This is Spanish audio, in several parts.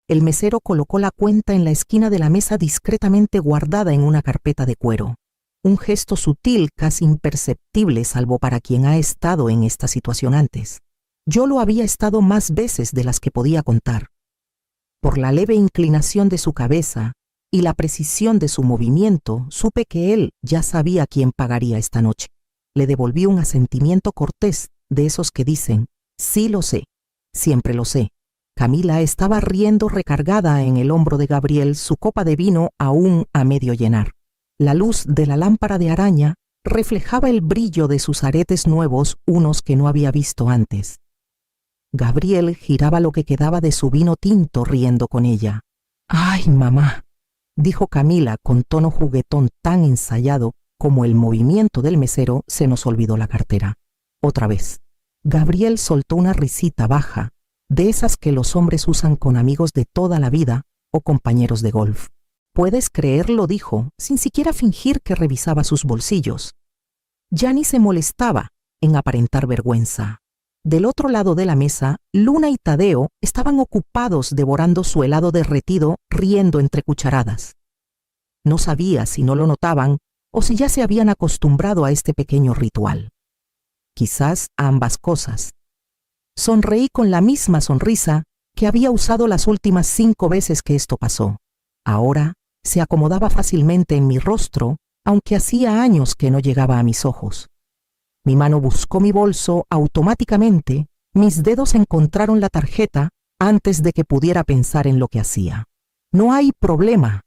El mesero colocó la cuenta en la esquina de la mesa discretamente guardada en una carpeta de cuero. Un gesto sutil, casi imperceptible, salvo para quien ha estado en esta situación antes. Yo lo había estado más veces de las que podía contar. Por la leve inclinación de su cabeza y la precisión de su movimiento, supe que él ya sabía quién pagaría esta noche. Le devolví un asentimiento cortés, de esos que dicen, sí lo sé, siempre lo sé. Camila estaba riendo recargada en el hombro de Gabriel, su copa de vino aún a medio llenar. La luz de la lámpara de araña reflejaba el brillo de sus aretes nuevos, unos que no había visto antes. Gabriel giraba lo que quedaba de su vino tinto riendo con ella. «¡Ay, mamá!», dijo Camila con tono juguetón tan ensayado como el movimiento del mesero. Se nos olvidó la cartera. Otra vez. Gabriel soltó una risita baja, de esas que los hombres usan con amigos de toda la vida o compañeros de golf. «¿Puedes creerlo?», dijo, sin siquiera fingir que revisaba sus bolsillos. Ya ni se molestaba en aparentar vergüenza. Del otro lado de la mesa, Luna y Tadeo estaban ocupados devorando su helado derretido, riendo entre cucharadas. No sabía si no lo notaban o si ya se habían acostumbrado a este pequeño ritual. Quizás a ambas cosas. Sonreí con la misma sonrisa que había usado las últimas 5 veces que esto pasó. Ahora se acomodaba fácilmente en mi rostro, aunque hacía años que no llegaba a mis ojos. Mi mano buscó mi bolso automáticamente, mis dedos encontraron la tarjeta antes de que pudiera pensar en lo que hacía. «No hay problema»,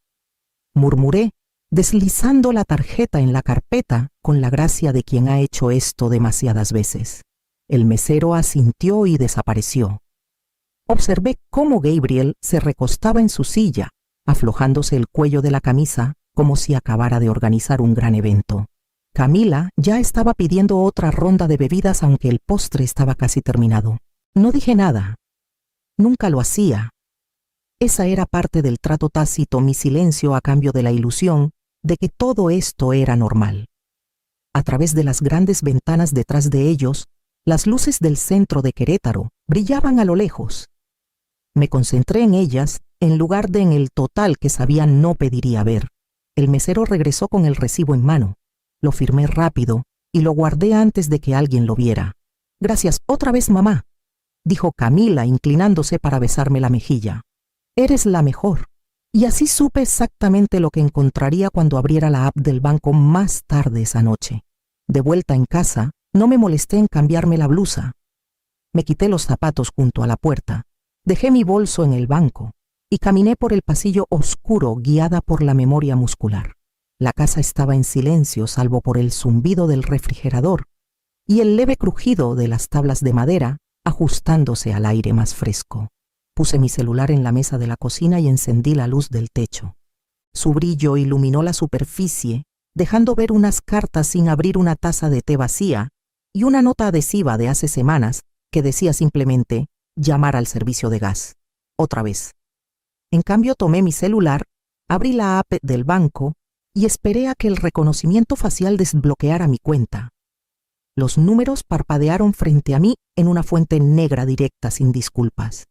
murmuré, deslizando la tarjeta en la carpeta con la gracia de quien ha hecho esto demasiadas veces. El mesero asintió y desapareció. Observé cómo Gabriel se recostaba en su silla, aflojándose el cuello de la camisa como si acabara de organizar un gran evento. Camila ya estaba pidiendo otra ronda de bebidas, aunque el postre estaba casi terminado. No dije nada. Nunca lo hacía. Esa era parte del trato tácito, mi silencio a cambio de la ilusión de que todo esto era normal. A través de las grandes ventanas detrás de ellos, las luces del centro de Querétaro brillaban a lo lejos. Me concentré en ellas en lugar de en el total que sabía no pediría ver. El mesero regresó con el recibo en mano. Lo firmé rápido y lo guardé antes de que alguien lo viera. «Gracias otra vez, mamá», dijo Camila, inclinándose para besarme la mejilla. «Eres la mejor». Y así supe exactamente lo que encontraría cuando abriera la app del banco más tarde esa noche. De vuelta en casa, no me molesté en cambiarme la blusa. Me quité los zapatos junto a la puerta, dejé mi bolso en el banco y caminé por el pasillo oscuro guiada por la memoria muscular. La casa estaba en silencio salvo por el zumbido del refrigerador y el leve crujido de las tablas de madera ajustándose al aire más fresco. Puse mi celular en la mesa de la cocina y encendí la luz del techo. Su brillo iluminó la superficie, dejando ver unas cartas sin abrir, una taza de té vacía y una nota adhesiva de hace semanas que decía simplemente «llamar al servicio de gas». Otra vez. En cambio, tomé mi celular, abrí la app del banco y esperé a que el reconocimiento facial desbloqueara mi cuenta. Los números parpadearon frente a mí en una fuente negra directa sin disculpas.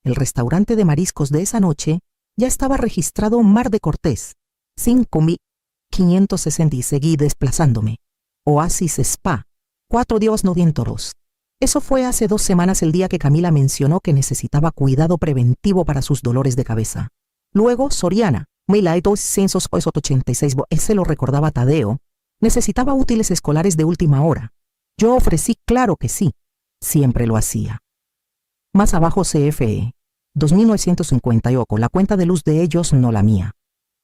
El restaurante de mariscos de esa noche ya estaba registrado Mar de Cortés, 5.560, y seguí desplazándome. Oasis Spa, 4.900. Eso fue hace 2 semanas, el día que Camila mencionó que necesitaba cuidado preventivo para sus dolores de cabeza. Luego Soriana, 1.286. Ese lo recordaba Tadeo. Necesitaba útiles escolares de última hora. Yo ofrecí claro que sí. Siempre lo hacía. Más abajo CFE, 2.950, la cuenta de luz de ellos, no la mía.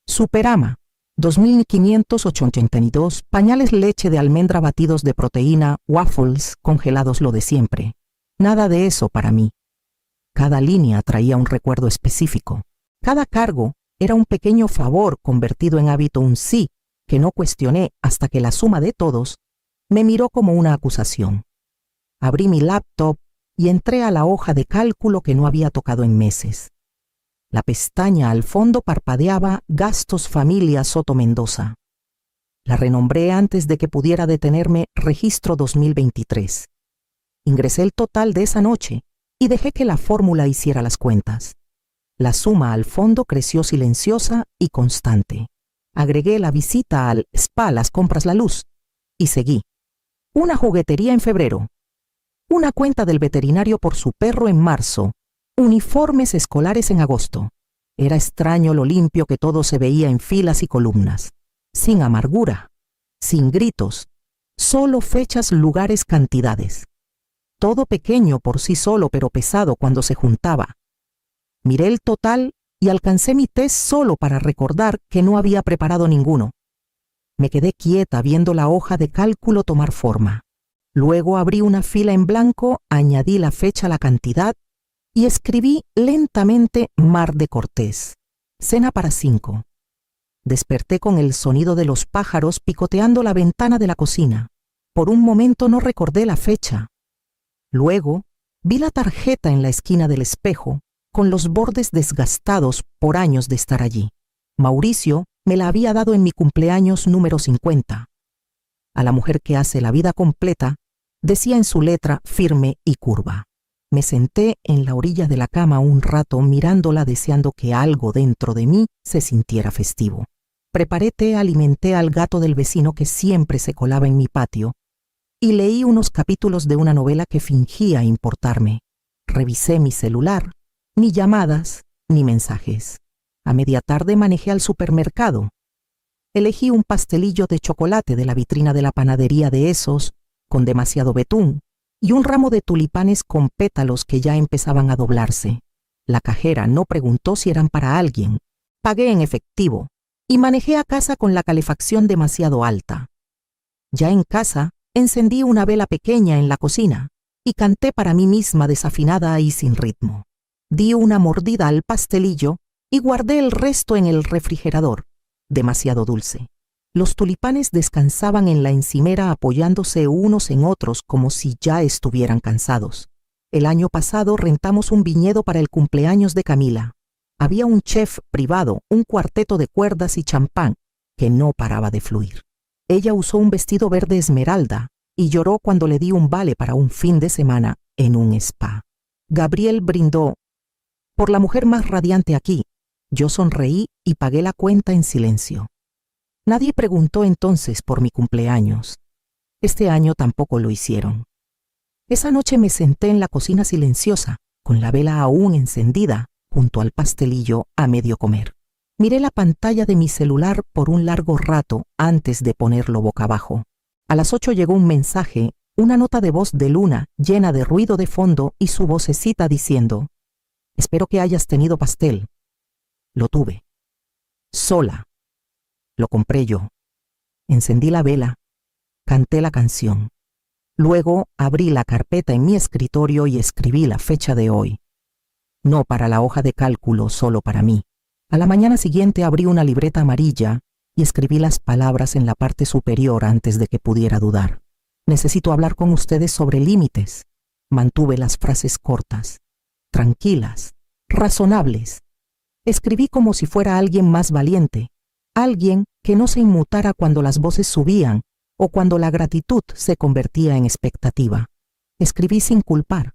Superama, 2.582, pañales leche de almendra batidos de proteína, waffles congelados, lo de siempre. Nada de eso para mí. Cada línea traía un recuerdo específico. Cada cargo era un pequeño favor convertido en hábito, un sí que no cuestioné hasta que la suma de todos me miró como una acusación. Abrí mi laptop y entré a la hoja de cálculo que no había tocado en meses. La pestaña al fondo parpadeaba Gastos Familia Soto Mendoza. La renombré antes de que pudiera detenerme Registro 2023. Ingresé el total de esa noche y dejé que la fórmula hiciera las cuentas. La suma al fondo creció silenciosa y constante. Agregué la visita al spa, las compras, la luz, y seguí. Una juguetería en febrero. Una cuenta del veterinario por su perro en marzo. Uniformes escolares en agosto. Era extraño lo limpio que todo se veía en filas y columnas. Sin amargura, sin gritos, solo fechas, lugares, cantidades. Todo pequeño por sí solo, pero pesado cuando se juntaba. Miré el total y alcancé mi test solo para recordar que no había preparado ninguno. Me quedé quieta viendo la hoja de cálculo tomar forma. Luego abrí una fila en blanco, añadí la fecha, la cantidad y escribí lentamente Mar de Cortés. Cena para 5. Desperté con el sonido de los pájaros picoteando la ventana de la cocina. Por un momento no recordé la fecha. Luego vi la tarjeta en la esquina del espejo, con los bordes desgastados por años de estar allí. Mauricio me la había dado en mi cumpleaños número 50. A la mujer que hace la vida completa, decía en su letra firme y curva. Me senté en la orilla de la cama un rato mirándola, deseando que algo dentro de mí se sintiera festivo. Preparé té, alimenté al gato del vecino que siempre se colaba en mi patio y leí unos capítulos de una novela que fingía importarme. Revisé mi celular, ni llamadas, ni mensajes. A media tarde manejé al supermercado. Elegí un pastelillo de chocolate de la vitrina de la panadería de esos, con demasiado betún, y un ramo de tulipanes con pétalos que ya empezaban a doblarse. La cajera no preguntó si eran para alguien. Pagué en efectivo y manejé a casa con la calefacción demasiado alta. Ya en casa, encendí una vela pequeña en la cocina y canté para mí misma desafinada y sin ritmo. Di una mordida al pastelillo y guardé el resto en el refrigerador. Demasiado dulce. Los tulipanes descansaban en la encimera apoyándose unos en otros como si ya estuvieran cansados. El año pasado rentamos un viñedo para el cumpleaños de Camila. Había un chef privado, un cuarteto de cuerdas y champán que no paraba de fluir. Ella usó un vestido verde esmeralda y lloró cuando le di un vale para un fin de semana en un spa. Gabriel brindó por la mujer más radiante aquí. Yo sonreí y pagué la cuenta en silencio. Nadie preguntó entonces por mi cumpleaños. Este año tampoco lo hicieron. Esa noche me senté en la cocina silenciosa, con la vela aún encendida, junto al pastelillo a medio comer. Miré la pantalla de mi celular por un largo rato antes de ponerlo boca abajo. A las 8 llegó un mensaje, una nota de voz de Luna, llena de ruido de fondo y su vocecita diciendo: «Espero que hayas tenido pastel». Lo tuve. Sola. Lo compré yo. Encendí la vela. Canté la canción. Luego abrí la carpeta en mi escritorio y escribí la fecha de hoy. No para la hoja de cálculo, solo para mí. A la mañana siguiente abrí una libreta amarilla y escribí las palabras en la parte superior antes de que pudiera dudar. Necesito hablar con ustedes sobre límites. Mantuve las frases cortas, tranquilas, razonables. Escribí como si fuera alguien más valiente, alguien que no se inmutara cuando las voces subían o cuando la gratitud se convertía en expectativa. Escribí sin culpar,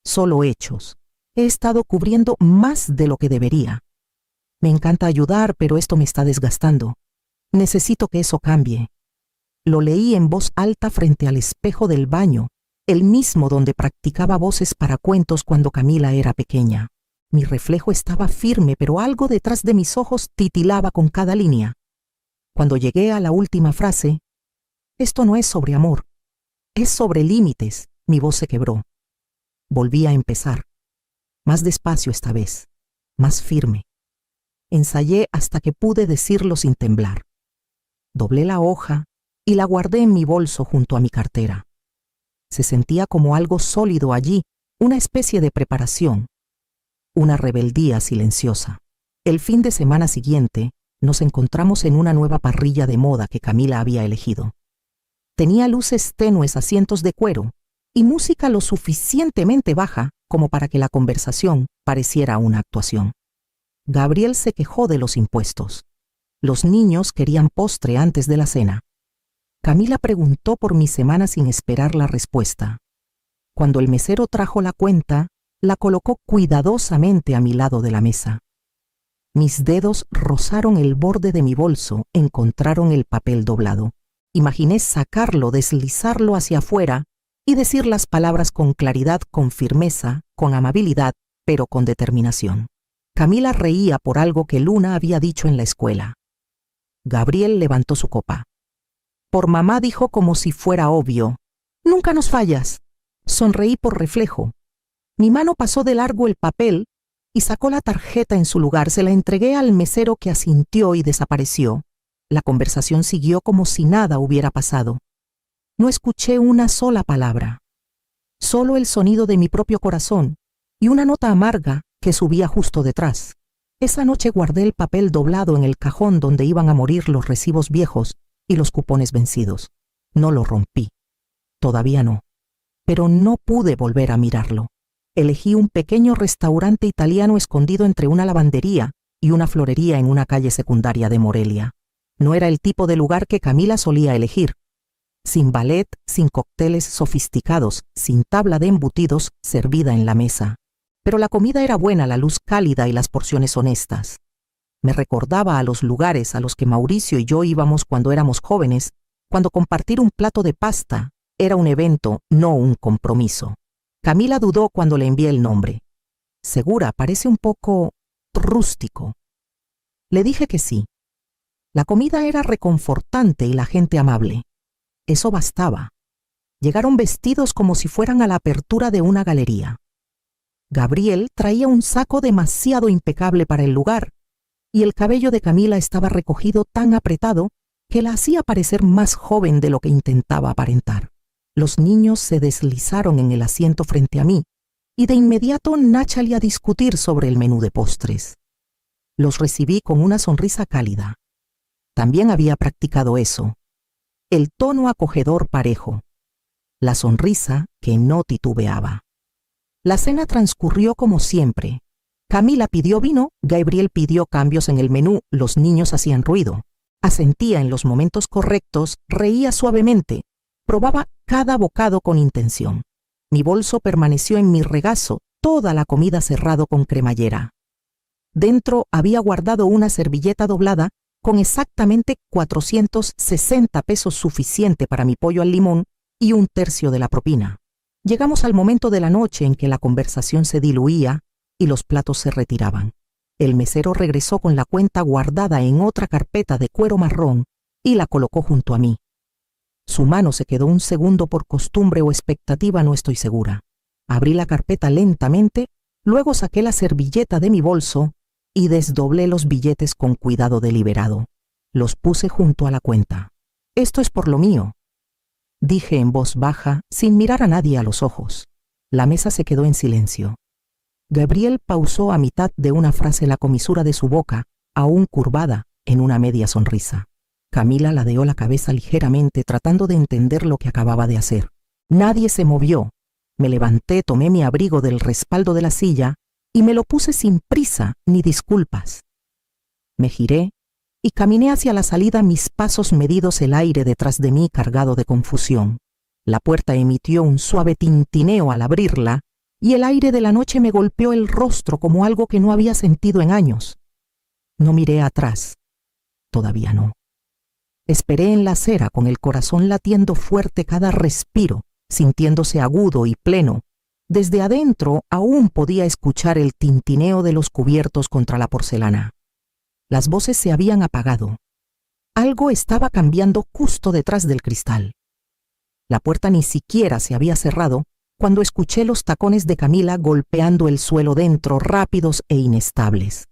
solo hechos. He estado cubriendo más de lo que debería. Me encanta ayudar, pero esto me está desgastando. Necesito que eso cambie. Lo leí en voz alta frente al espejo del baño, el mismo donde practicaba voces para cuentos cuando Camila era pequeña. Mi reflejo estaba firme, pero algo detrás de mis ojos titilaba con cada línea. Cuando llegué a la última frase, «Esto no es sobre amor, es sobre límites», mi voz se quebró. Volví a empezar. Más despacio esta vez, más firme. Ensayé hasta que pude decirlo sin temblar. Doblé la hoja y la guardé en mi bolso junto a mi cartera. Se sentía como algo sólido allí, una especie de preparación. Una rebeldía silenciosa. El fin de semana siguiente nos encontramos en una nueva parrilla de moda que Camila había elegido. Tenía luces tenues, asientos de cuero y música lo suficientemente baja como para que la conversación pareciera una actuación. Gabriel se quejó de los impuestos. Los niños querían postre antes de la cena. Camila preguntó por mi semana sin esperar la respuesta. Cuando el mesero trajo la cuenta, La colocó cuidadosamente a mi lado de la mesa. Mis dedos rozaron el borde de mi bolso, encontraron el papel doblado. Imaginé sacarlo, deslizarlo hacia afuera y decir las palabras con claridad, con firmeza, con amabilidad, pero con determinación. Camila reía por algo que Luna había dicho en la escuela. Gabriel levantó su copa. Por mamá dijo como si fuera obvio. «Nunca nos fallas». Sonreí por reflejo. Mi mano pasó de largo el papel y sacó la tarjeta en su lugar. Se la entregué al mesero, que asintió y desapareció. La conversación siguió como si nada hubiera pasado. No escuché una sola palabra. Solo el sonido de mi propio corazón y una nota amarga que subía justo detrás. Esa noche guardé el papel doblado en el cajón donde iban a morir los recibos viejos y los cupones vencidos. No lo rompí. Todavía no. Pero no pude volver a mirarlo. Elegí un pequeño restaurante italiano escondido entre una lavandería y una florería en una calle secundaria de Morelia. No era el tipo de lugar que Camila solía elegir. Sin ballet, sin cócteles sofisticados, sin tabla de embutidos servida en la mesa. Pero la comida era buena, la luz cálida y las porciones honestas. Me recordaba a los lugares a los que Mauricio y yo íbamos cuando éramos jóvenes, cuando compartir un plato de pasta era un evento, no un compromiso. Camila dudó cuando le envié el nombre. Segura, parece un poco rústico. Le dije que sí. La comida era reconfortante y la gente amable. Eso bastaba. Llegaron vestidos como si fueran a la apertura de una galería. Gabriel traía un saco demasiado impecable para el lugar, y el cabello de Camila estaba recogido tan apretado que la hacía parecer más joven de lo que intentaba aparentar. Los niños se deslizaron en el asiento frente a mí, y de inmediato náchale a discutir sobre el menú de postres. Los recibí con una sonrisa cálida. También había practicado eso. El tono acogedor parejo. La sonrisa que no titubeaba. La cena transcurrió como siempre. Camila pidió vino, Gabriel pidió cambios en el menú, los niños hacían ruido. Asentía en los momentos correctos, reía suavemente, probaba cada bocado con intención. Mi bolso permaneció en mi regazo, toda la comida cerrado con cremallera. Dentro había guardado una servilleta doblada con exactamente 460 pesos, suficiente para mi pollo al limón y un tercio de la propina. Llegamos al momento de la noche en que la conversación se diluía y los platos se retiraban. El mesero regresó con la cuenta guardada en otra carpeta de cuero marrón y la colocó junto a mí. Su mano se quedó un segundo por costumbre o expectativa, no estoy segura. Abrí la carpeta lentamente, luego saqué la servilleta de mi bolso y desdoblé los billetes con cuidado deliberado. Los puse junto a la cuenta. «Esto es por lo mío», dije en voz baja, sin mirar a nadie a los ojos. La mesa se quedó en silencio. Gabriel pausó a mitad de una frase la comisura de su boca, aún curvada, en una media sonrisa. Camila ladeó la cabeza ligeramente, tratando de entender lo que acababa de hacer. Nadie se movió. Me levanté, tomé mi abrigo del respaldo de la silla y me lo puse sin prisa ni disculpas. Me giré y caminé hacia la salida, mis pasos medidos, el aire detrás de mí cargado de confusión. La puerta emitió un suave tintineo al abrirla y el aire de la noche me golpeó el rostro como algo que no había sentido en años. No miré atrás. Todavía no. Esperé en la acera con el corazón latiendo fuerte, cada respiro sintiéndose agudo y pleno. Desde adentro aún podía escuchar el tintineo de los cubiertos contra la porcelana. Las voces se habían apagado. Algo estaba cambiando justo detrás del cristal. La puerta ni siquiera se había cerrado cuando escuché los tacones de Camila golpeando el suelo dentro, rápidos e inestables.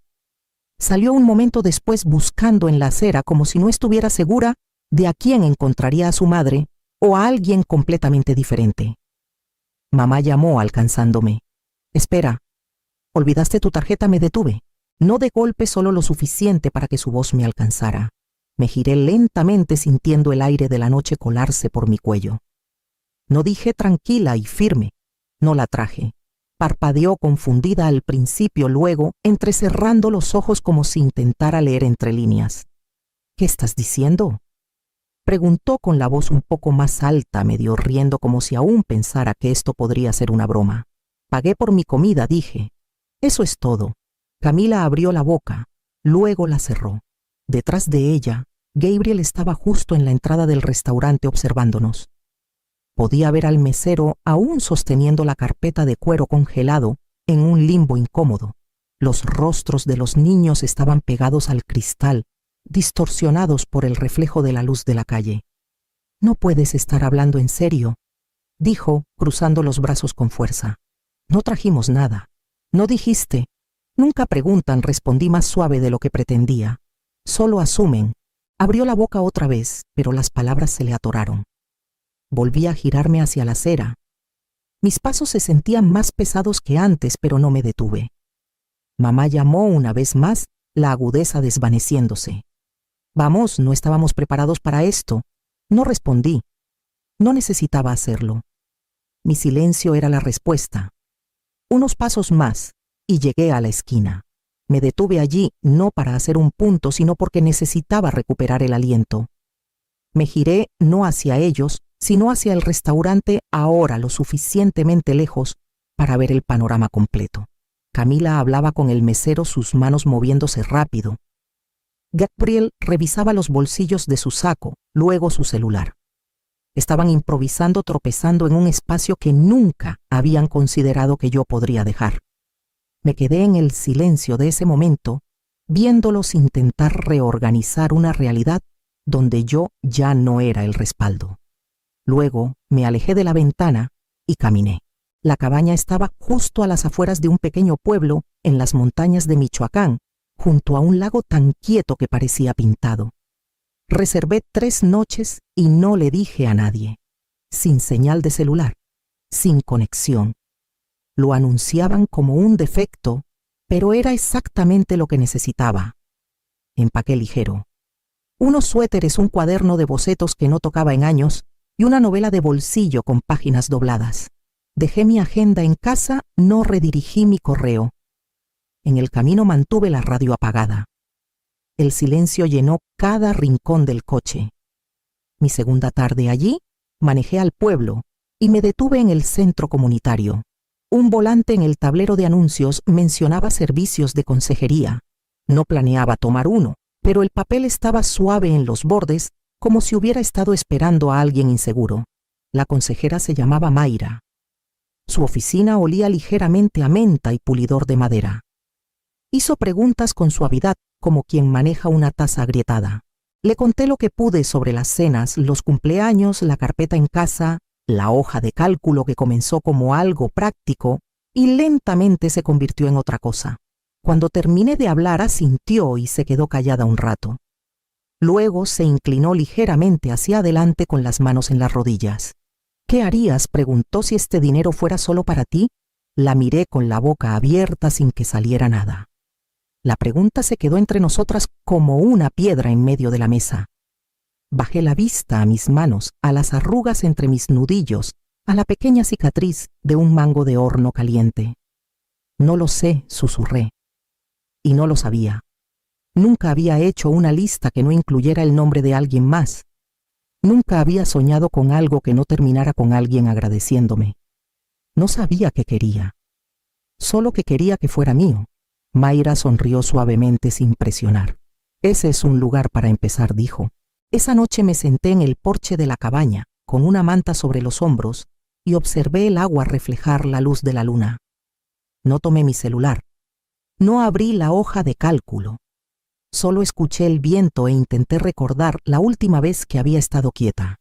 Salió un momento después buscando en la acera como si no estuviera segura de a quién encontraría a su madre o a alguien completamente diferente. Mamá llamó alcanzándome. «Espera, ¿olvidaste tu tarjeta?», me detuve. No de golpe, solo lo suficiente para que su voz me alcanzara. Me giré lentamente sintiendo el aire de la noche colarse por mi cuello. No dije tranquila y firme. No la traje. Parpadeó confundida al principio, luego entrecerrando los ojos como si intentara leer entre líneas. «¿Qué estás diciendo?», preguntó con la voz un poco más alta, medio riendo como si aún pensara que esto podría ser una broma. Pagué por mi comida, dije. Eso es todo. Camila abrió la boca, luego la cerró. Detrás de ella, Gabriel estaba justo en la entrada del restaurante observándonos. Podía ver al mesero aún sosteniendo la carpeta de cuero congelado en un limbo incómodo. Los rostros de los niños estaban pegados al cristal, distorsionados por el reflejo de la luz de la calle. «No puedes estar hablando en serio», dijo, cruzando los brazos con fuerza. «No trajimos nada». «No dijiste». «Nunca preguntan», respondí más suave de lo que pretendía. «Solo asumen». Abrió la boca otra vez, pero las palabras se le atoraron. Volví a girarme hacia la acera. Mis pasos se sentían más pesados que antes, pero no me detuve. Mamá llamó una vez más, la agudeza desvaneciéndose. «Vamos, no estábamos preparados para esto». No respondí. No necesitaba hacerlo. Mi silencio era la respuesta. Unos pasos más, y llegué a la esquina. Me detuve allí no para hacer un punto, sino porque necesitaba recuperar el aliento. Me giré no hacia ellos, sino hacia el restaurante, ahora lo suficientemente lejos para ver el panorama completo. Camila hablaba con el mesero, sus manos moviéndose rápido. Gabriel revisaba los bolsillos de su saco, luego su celular. Estaban improvisando, tropezando en un espacio que nunca habían considerado que yo podría dejar. Me quedé en el silencio de ese momento, viéndolos intentar reorganizar una realidad donde yo ya no era el respaldo. Luego me alejé de la ventana y caminé. La cabaña estaba justo a las afueras de un pequeño pueblo en las montañas de Michoacán, junto a un lago tan quieto que parecía pintado. Reservé 3 noches y no le dije a nadie. Sin señal de celular, sin conexión. Lo anunciaban como un defecto, pero era exactamente lo que necesitaba. Empaqué ligero. Unos suéteres, un cuaderno de bocetos que no tocaba en años y una novela de bolsillo con páginas dobladas. Dejé mi agenda en casa, no redirigí mi correo. En el camino mantuve la radio apagada. El silencio llenó cada rincón del coche. Mi segunda tarde allí, manejé al pueblo y me detuve en el centro comunitario. Un volante en el tablero de anuncios mencionaba servicios de consejería. No planeaba tomar uno, pero el papel estaba suave en los bordes, como si hubiera estado esperando a alguien inseguro. La consejera se llamaba Mayra. Su oficina olía ligeramente a menta y pulidor de madera. Hizo preguntas con suavidad, como quien maneja una taza agrietada. Le conté lo que pude sobre las cenas, los cumpleaños, la carpeta en casa, la hoja de cálculo que comenzó como algo práctico y lentamente se convirtió en otra cosa. Cuando terminé de hablar, asintió y se quedó callada un rato. Luego se inclinó ligeramente hacia adelante con las manos en las rodillas. «¿Qué harías?», preguntó, «si este dinero fuera solo para ti». La miré con la boca abierta sin que saliera nada. La pregunta se quedó entre nosotras como una piedra en medio de la mesa. Bajé la vista a mis manos, a las arrugas entre mis nudillos, a la pequeña cicatriz de un mango de horno caliente. «No lo sé», susurré. Y no lo sabía. Nunca había hecho una lista que no incluyera el nombre de alguien más. Nunca había soñado con algo que no terminara con alguien agradeciéndome. No sabía qué quería. Solo que quería que fuera mío. Mayra sonrió suavemente sin presionar. «Ese es un lugar para empezar», dijo. Esa noche me senté en el porche de la cabaña, con una manta sobre los hombros, y observé el agua reflejar la luz de la luna. No tomé mi celular. No abrí la hoja de cálculo. Solo escuché el viento e intenté recordar la última vez que había estado quieta.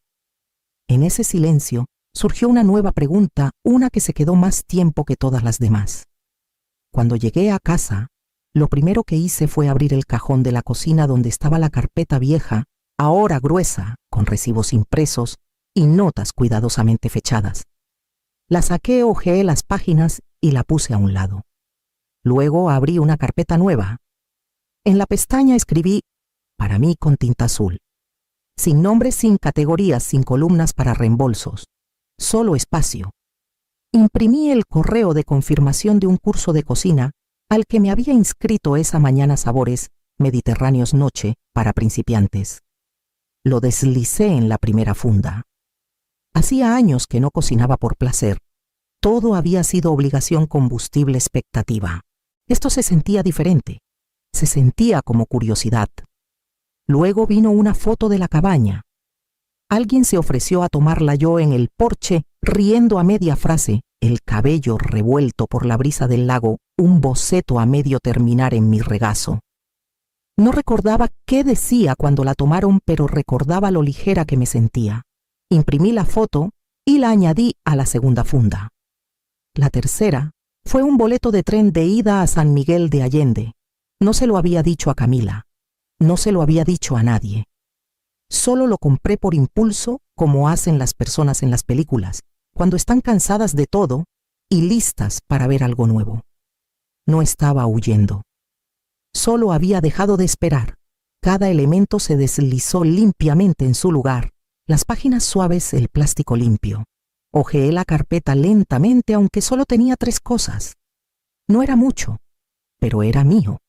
En ese silencio surgió una nueva pregunta, una que se quedó más tiempo que todas las demás. Cuando llegué a casa, lo primero que hice fue abrir el cajón de la cocina donde estaba la carpeta vieja, ahora gruesa, con recibos impresos y notas cuidadosamente fechadas. La saqué, hojeé las páginas y la puse a un lado. Luego abrí una carpeta nueva. En la pestaña escribí «Para mí» con tinta azul. Sin nombres, sin categorías, sin columnas para reembolsos. Solo espacio. Imprimí el correo de confirmación de un curso de cocina al que me había inscrito esa mañana, Sabores Mediterráneos Noche para principiantes. Lo deslicé en la primera funda. Hacía años que no cocinaba por placer. Todo había sido obligación, combustible, expectativa. Esto se sentía diferente. Se sentía como curiosidad. Luego vino una foto de la cabaña. Alguien se ofreció a tomarla yo en el porche, riendo a media frase, el cabello revuelto por la brisa del lago, un boceto a medio terminar en mi regazo. No recordaba qué decía cuando la tomaron, pero recordaba lo ligera que me sentía. Imprimí la foto y la añadí a la segunda funda. La tercera fue un boleto de tren de ida a San Miguel de Allende. No se lo había dicho a Camila. No se lo había dicho a nadie. Solo lo compré por impulso, como hacen las personas en las películas, cuando están cansadas de todo y listas para ver algo nuevo. No estaba huyendo. Solo había dejado de esperar. Cada elemento se deslizó limpiamente en su lugar. Las páginas suaves, el plástico limpio. Hojeé la carpeta lentamente, aunque solo tenía 3 cosas. No era mucho, pero era mío.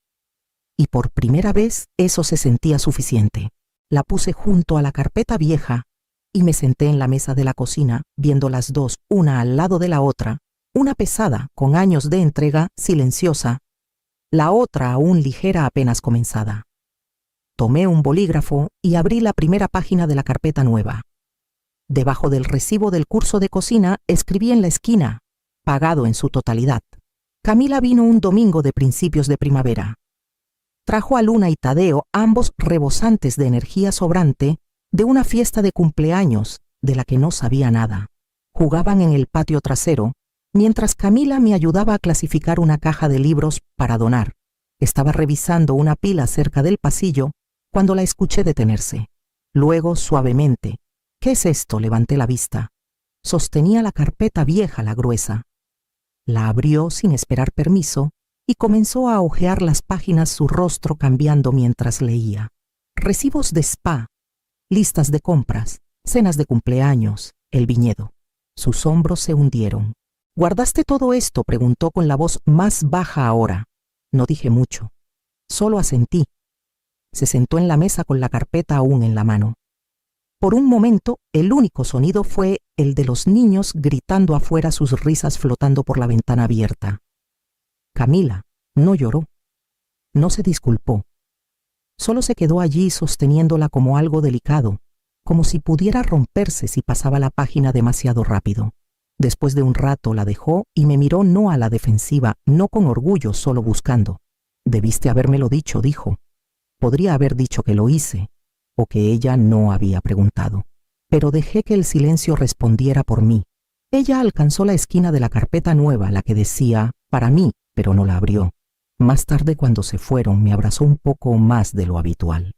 Y por primera vez eso se sentía suficiente. La puse junto a la carpeta vieja y me senté en la mesa de la cocina, viendo las dos, una al lado de la otra, una pesada, con años de entrega, silenciosa, la otra aún ligera, apenas comenzada. Tomé un bolígrafo y abrí la primera página de la carpeta nueva. Debajo del recibo del curso de cocina escribí en la esquina, pagado en su totalidad. Camila vino un domingo de principios de primavera. Trajo a Luna y Tadeo, ambos rebosantes de energía sobrante, de una fiesta de cumpleaños de la que no sabía nada. Jugaban en el patio trasero, mientras Camila me ayudaba a clasificar una caja de libros para donar. Estaba revisando una pila cerca del pasillo cuando la escuché detenerse. Luego, suavemente, ¿qué es esto? Levanté la vista. Sostenía la carpeta vieja, la gruesa. La abrió sin esperar permiso y comenzó a hojear las páginas, su rostro cambiando mientras leía. Recibos de spa, listas de compras, cenas de cumpleaños, el viñedo. Sus hombros se hundieron. ¿Guardaste todo esto?, preguntó con la voz más baja ahora. No dije mucho. Solo asentí. Se sentó en la mesa con la carpeta aún en la mano. Por un momento, el único sonido fue el de los niños gritando afuera, sus risas flotando por la ventana abierta. Camila no lloró. No se disculpó. Solo se quedó allí sosteniéndola como algo delicado, como si pudiera romperse si pasaba la página demasiado rápido. Después de un rato la dejó y me miró, no a la defensiva, no con orgullo, solo buscando. Debiste habérmelo dicho, dijo. Podría haber dicho que lo hice, o que ella no había preguntado. Pero dejé que el silencio respondiera por mí. Ella alcanzó la esquina de la carpeta nueva, la que decía, para mí, pero no la abrió. Más tarde, cuando se fueron, me abrazó un poco más de lo habitual.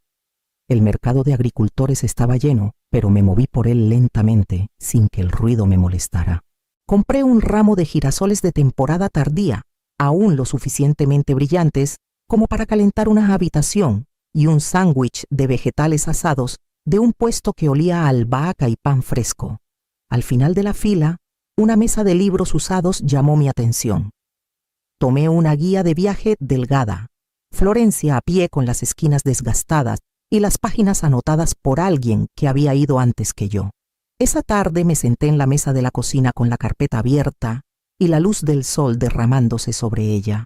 El mercado de agricultores estaba lleno, pero me moví por él lentamente, sin que el ruido me molestara. Compré un ramo de girasoles de temporada tardía, aún lo suficientemente brillantes como para calentar una habitación, y un sándwich de vegetales asados de un puesto que olía a albahaca y pan fresco. Al final de la fila, una mesa de libros usados llamó mi atención. Tomé una guía de viaje delgada, Florencia a pie con las esquinas desgastadas y las páginas anotadas por alguien que había ido antes que yo. Esa tarde me senté en la mesa de la cocina con la carpeta abierta y la luz del sol derramándose sobre ella.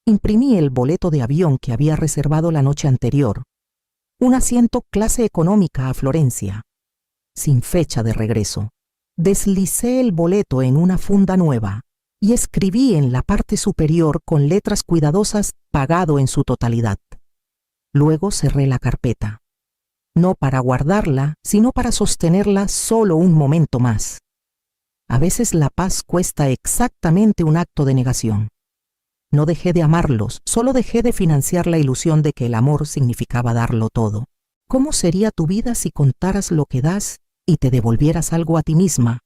Imprimí el boleto de avión que había reservado la noche anterior, un asiento clase económica a Florencia, sin fecha de regreso. Deslicé el boleto en una funda nueva y escribí en la parte superior con letras cuidadosas, pagado en su totalidad. Luego cerré la carpeta, no para guardarla, sino para sostenerla solo un momento más. A veces la paz cuesta exactamente un acto de negación. No dejé de amarlos, solo dejé de financiar la ilusión de que el amor significaba darlo todo. ¿Cómo sería tu vida si contaras lo que das y te devolvieras algo a ti misma